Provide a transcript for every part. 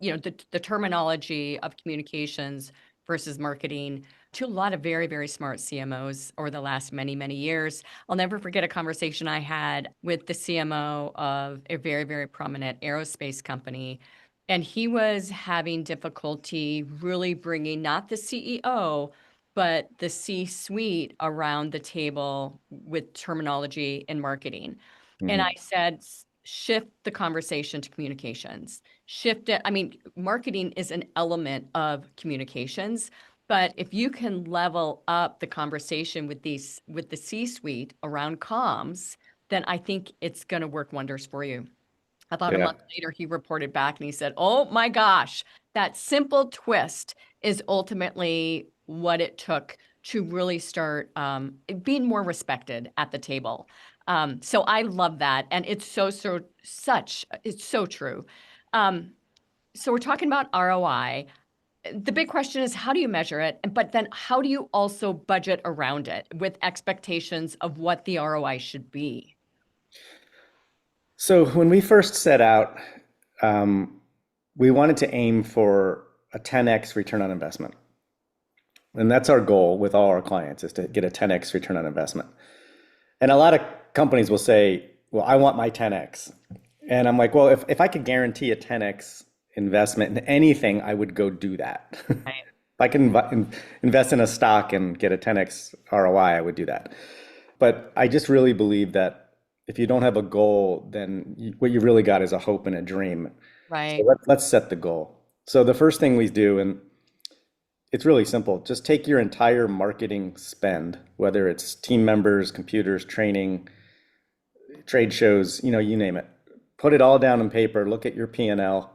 the terminology of communications versus marketing to a lot of very, very smart CMOs over the last many, many years. I'll never forget a conversation I had with the CMO of a very, very prominent aerospace company. And he was having difficulty really bringing not the CEO, but the C-suite around the table with terminology and marketing. And I said, shift the conversation to communications. Shift it. I mean, marketing is an element of communications, but if you can level up the conversation with the C-suite around comms, then I think it's going to work wonders for you. About a Yeah. month later, he reported back and he said, "Oh my gosh, that simple twist is ultimately what it took to really start being more respected at the table." So I love that. And it's it's so true. So we're talking about ROI. The big question is, how do you measure it? But then how do you also budget around it with expectations of what the ROI should be? So when we first set out, we wanted to aim for a 10x return on investment. And that's our goal with all our clients, is to get a 10x return on investment. And a lot of companies will say, well, I want my 10x. And I'm like, well, if I could guarantee a 10x investment in anything, I would go do that. Right. If I can invest in a stock and get a 10x ROI, I would do that. But I just really believe that if you don't have a goal, then what you really got is a hope and a dream. So Right. let's set the goal. So the first thing we do, and it's really simple, just take your entire marketing spend, whether it's team members, computers, training, trade shows, you name it. Put it all down on paper, look at your P&L,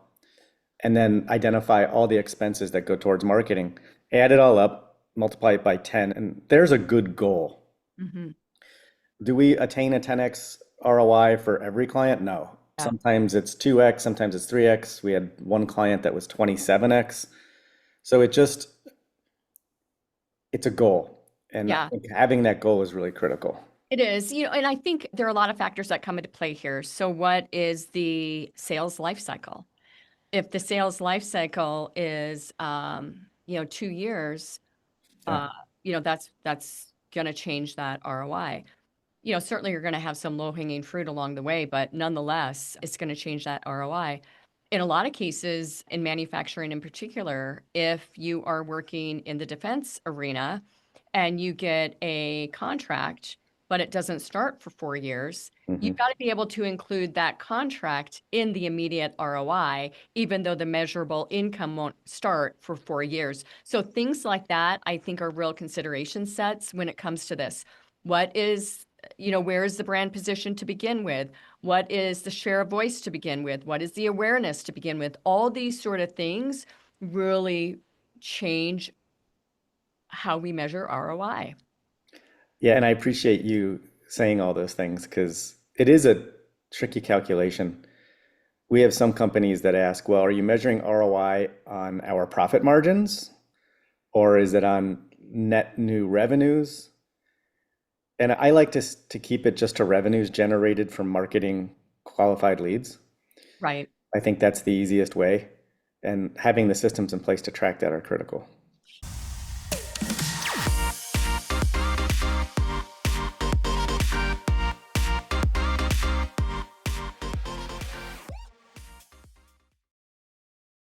and then identify all the expenses that go towards marketing. Add it all up, multiply it by 10, and there's a good goal. Mm-hmm. Do we attain a 10x ROI for every client? No. Yeah. Sometimes it's 2x, sometimes it's 3x. We had one client that was 27x. So it's a goal. And I Yeah. think having that goal is really critical. It is, and I think there are a lot of factors that come into play here. So what is the sales life cycle? If the sales life cycle is, 2 years, Yeah. that's going to change that ROI. Certainly you're going to have some low-hanging fruit along the way, but nonetheless, it's going to change that ROI. In a lot of cases, in manufacturing in particular, if you are working in the defense arena and you get a contract, but it doesn't start for 4 years, you've got to be able to include that contract in the immediate ROI, even though the measurable income won't start for 4 years. So things like that, I think, are real consideration sets when it comes to this. Where is the brand position to begin with? What is the share of voice to begin with? What is the awareness to begin with? All these sort of things really change how we measure ROI. Yeah, and I appreciate you saying all those things because it is a tricky calculation. We have some companies that ask, well, are you measuring ROI on our profit margins or is it on net new revenues? And I like to keep it just to revenues generated from marketing qualified leads. Right. I think that's the easiest way. And having the systems in place to track that are critical.